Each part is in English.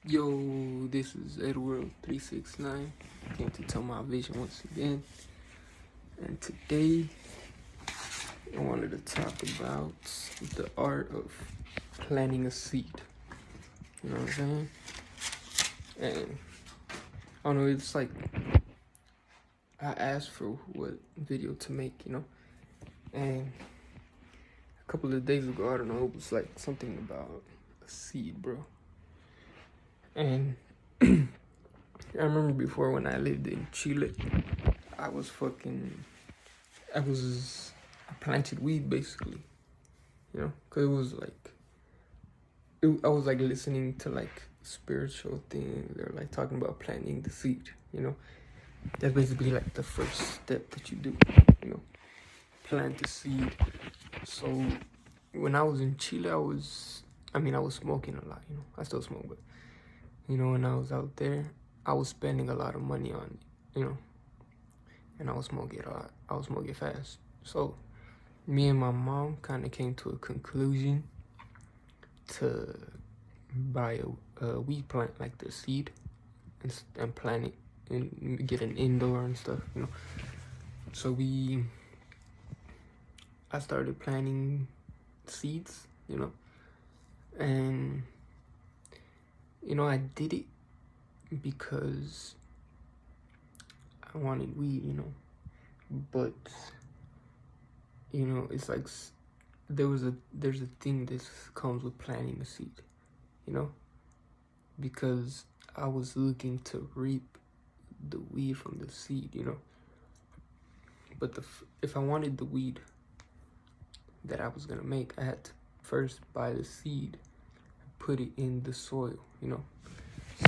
Yo, this is Edworld369. Came to tell my vision once again. And today I wanted to talk about the art of planting a seed. You know what I'm saying? And I don't know, it's like I asked for what video to make, And a couple of days ago, I don't know, it was like something about a seed, bro. And I remember before when I lived in Chile, I planted weed basically, because it was like, I was like listening to like spiritual things. They're like talking about planting the seed, That's basically like the first step that you do, plant the seed. So when I was in Chile, I was smoking a lot, I still smoke, but, when I was out there, I was spending a lot of money on it, and I was smoking a lot. I was smoking fast. So me and my mom kind of came to a conclusion to buy a weed plant, like the seed, and plant it and get an indoor and stuff, So I started planting seeds, and I did it because I wanted weed, but it's like there's a thing that comes with planting a seed, because I was looking to reap the weed from the seed, but if I wanted the weed that I was gonna make, I had to first buy the seed, put it in the soil,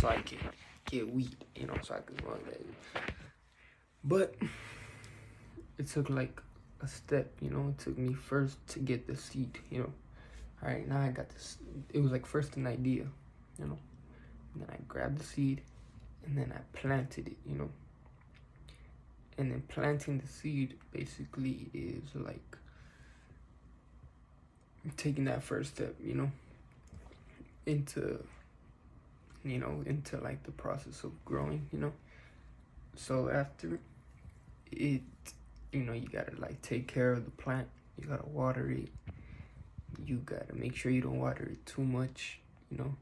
so I can get weed, so I could run that. But it took like a step, it took me first to get the seed, all right, now I got this. It was like first an idea, and then I grabbed the seed and then I planted it, and then planting the seed basically is like taking that first step, into like the process of growing, so after it, you gotta like take care of the plant, you gotta water it, you gotta make sure you don't water it too much, you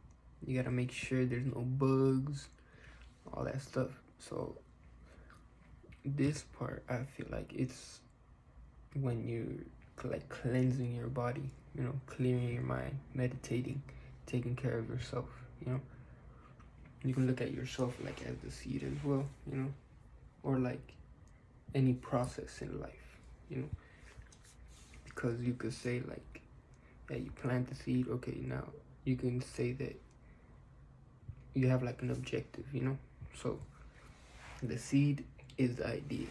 gotta make sure there's no bugs, all that stuff. So this part, I feel like it's when you're like cleansing your body, clearing your mind, meditating, taking care of yourself, you can look at yourself like as the seed as well, or like any process in life, because you could say like, yeah, you plant the seed, okay, now you can say that you have like an objective, so the seed is the idea,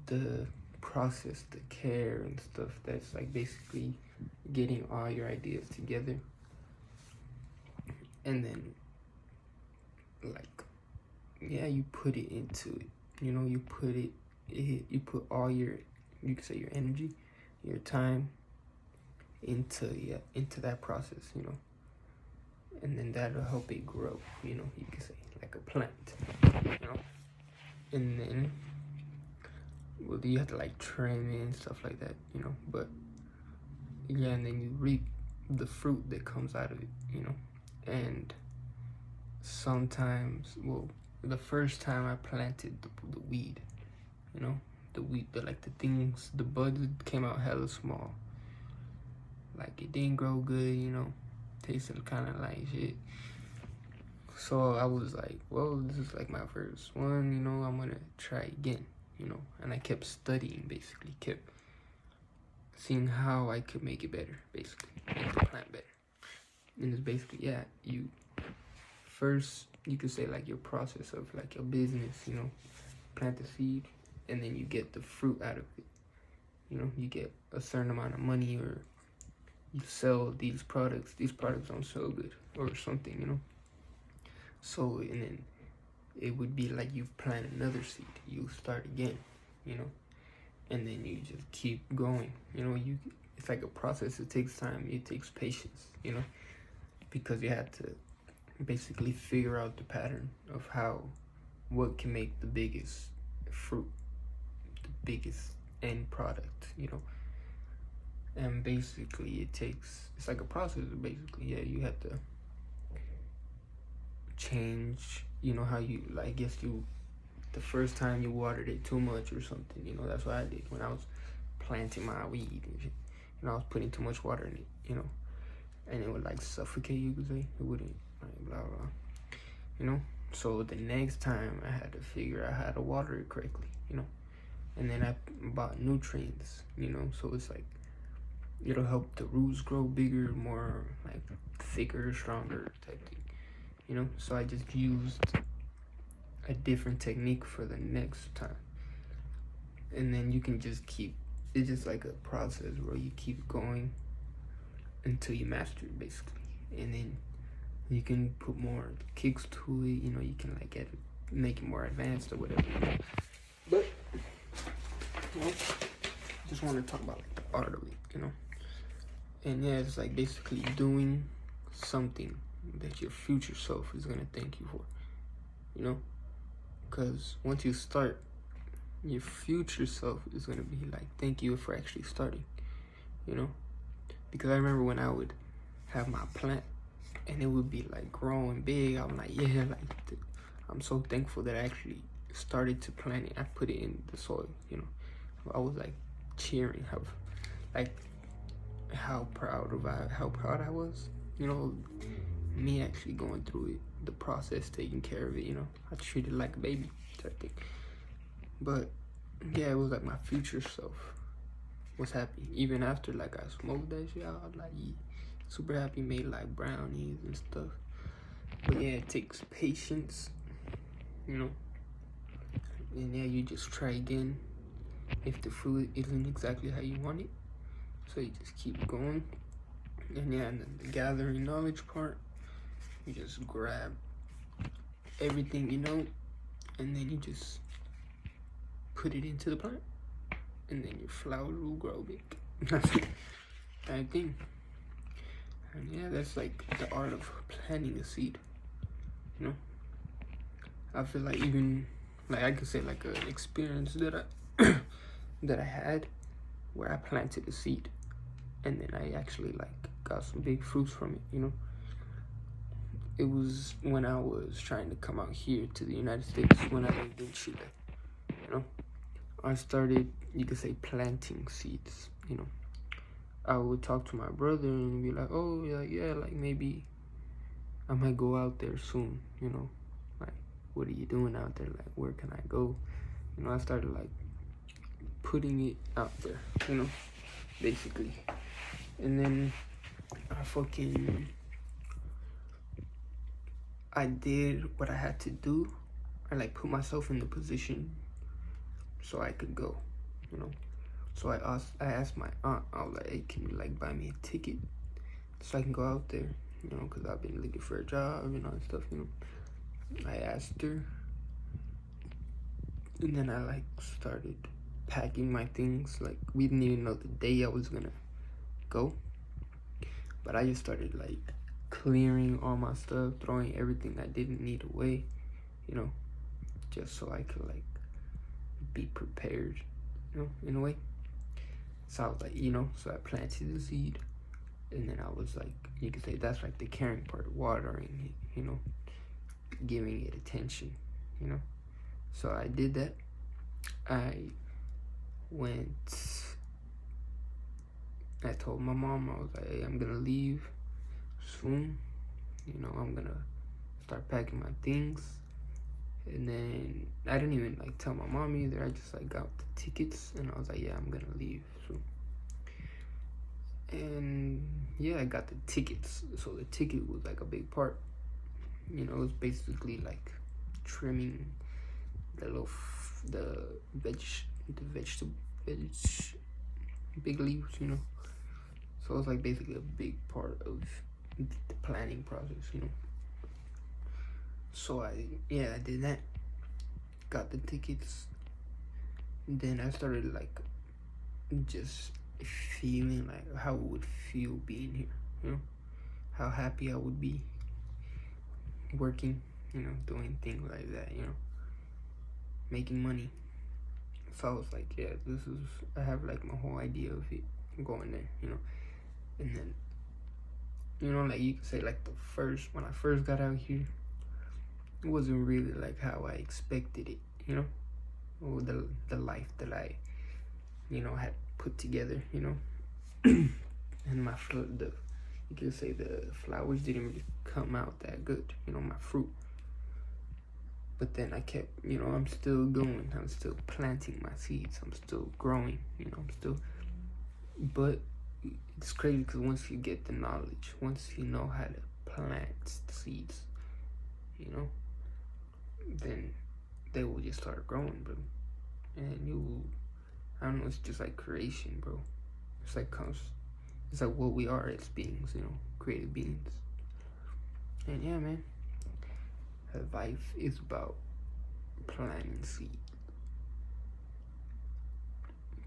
the process, the care and stuff, that's like basically getting all your ideas together, and then like, yeah, you put it into it, you put all your, you can say your energy, your time into that process, and then that'll help it grow, you can say like a plant, and then, well, you have to like trim it and stuff like that, but yeah, and then you reap the fruit that comes out of it, and sometimes, well, the first time I planted the weed, the weed, the buds came out hella small, like it didn't grow good, tasted kind of like shit. So I was like, well, this is like my first one, I'm gonna try again, and I kept studying, basically, kept seeing how I could make it better, basically, make the plant better. And it's basically, yeah, you first, you could say like your process of like your business, plant the seed, and then you get the fruit out of it, you get a certain amount of money, or you sell these products don't sell good or something, so, and then it would be like you plant another seed, you start again, and then you just keep going, it's like a process. It takes time, it takes patience, because you have to basically figure out the pattern of what can make the biggest fruit, the biggest end product, And basically it's like a process, basically. Yeah, you have to change, how I guess the first time you watered it too much or something, that's what I did when I was planting my weed and shit. I was putting too much water in it, and it would like suffocate, you could say. It wouldn't, like, blah blah, So the next time I had to figure out how to water it correctly, and then I bought nutrients, so it's like it'll help the roots grow bigger, more like thicker, stronger type thing, So I just used a different technique for the next time, and then you can just it's just like a process where you keep going until you master it, basically, and then you can put more kicks to it, you can like make it more advanced or whatever. But just want to talk about like the art of it, and yeah, it's like basically doing something that your future self is gonna thank you for, because once you start, your future self is gonna be like, thank you for actually starting, because I remember when I would have my plant and it would be like growing big, I'm like, yeah, like I'm so thankful that I actually started to plant it. I put it in the soil, I was like cheering how proud I was, me actually going through it, the process, taking care of it, I treated it like a baby type thing. But yeah, it was like my future self was happy. Even after like I smoked that shit, I was like, yeah, super happy, made like brownies and stuff. But yeah, it takes patience, and yeah, you just try again if the fruit isn't exactly how you want it. So you just keep going. And yeah, and then the gathering knowledge part, you just grab everything and then you just put it into the plant, and then your flower will grow big. That's it. That thing. And yeah, that's like the art of planting a seed. I feel like even like I could say like an experience that I that I had where I planted a seed and then I actually like got some big fruits from it. It was when I was trying to come out here to the United States when I lived in Chile. I started, you could say, planting seeds. I would talk to my brother and be like, oh yeah, like maybe I might go out there soon, like, what are you doing out there? Like, where can I go? I started like putting it out there, basically. And then I did what I had to do. I like put myself in the position so I could go, So I asked my aunt, I was like, hey, can you like buy me a ticket so I can go out there, because I've been looking for a job, and stuff, I asked her, and then I like started packing my things. Like, we didn't even know the day I was gonna go, but I just started like clearing all my stuff, throwing everything I didn't need away, just so I could like be prepared, in a way. So I was like, so I planted the seed, and then I was like, you could say that's like the caring part, watering it, giving it attention, So I did that. I told my mom, I was like, hey, I'm gonna leave soon, I'm gonna start packing my things. And then I didn't even like tell my mom either. I just like got the tickets and I was like, yeah, I'm gonna leave soon. And yeah, I got the tickets. So the ticket was like a big part. It was basically like trimming the vegetable big leaves, So it was like basically a big part of the planning process, So I did that. Got the tickets. Then I started like just feeling like how it would feel being here, how happy I would be. working, you know, doing things like that, you know, making money. So I was like, yeah, I have like my whole idea of it going there, you know. And then, you know, like you could say like when I first got out here, it wasn't really like how I expected it, you know, or the life that I, you know, had put together, you know. And you could say the flowers didn't really come out that good, you know, my fruit. But then I kept, you know, I'm still going. I'm still planting my seeds. I'm still growing, you know, but it's crazy because once you get the knowledge, once you know how to plant the seeds, you know, then they will just start growing, bro. And I don't know, it's just like creation, bro. It's like what we are as beings, you know, creative beings. And yeah, man, life is about planting seed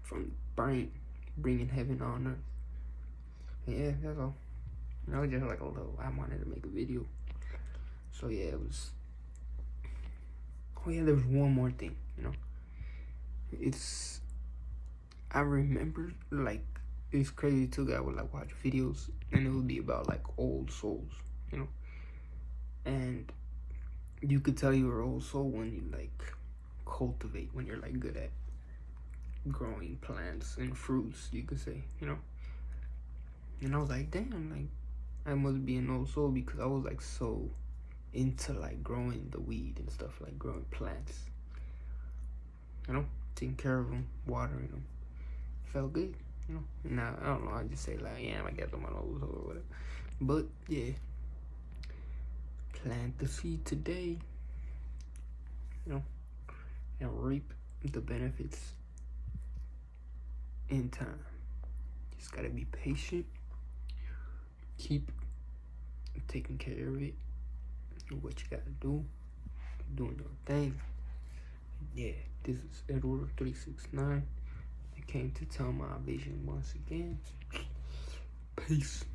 from bringing heaven on earth. And yeah, that's all. You know, just like I wanted to make a video. So yeah, it was. Oh yeah, there was one more thing. You know, I remember like it's crazy too. That I would like watch videos and it would be about like old souls. You know, and you could tell you're old soul when you like cultivate, when you're like good at growing plants and fruits, you could say, you know. And I was like, damn, like I must be an old soul because I was like so into like growing the weed and stuff, like growing plants, you know, taking care of them, watering them. Felt good, you know. Now I don't know, I just say like, yeah, I guess I'm an old soul or whatever. But yeah, plant the seed today, you know, and reap the benefits in time. Just gotta be patient, keep taking care of it, do what you gotta do, doing your thing. Yeah, this is Edward 369. I came to tell my vision once again. Peace.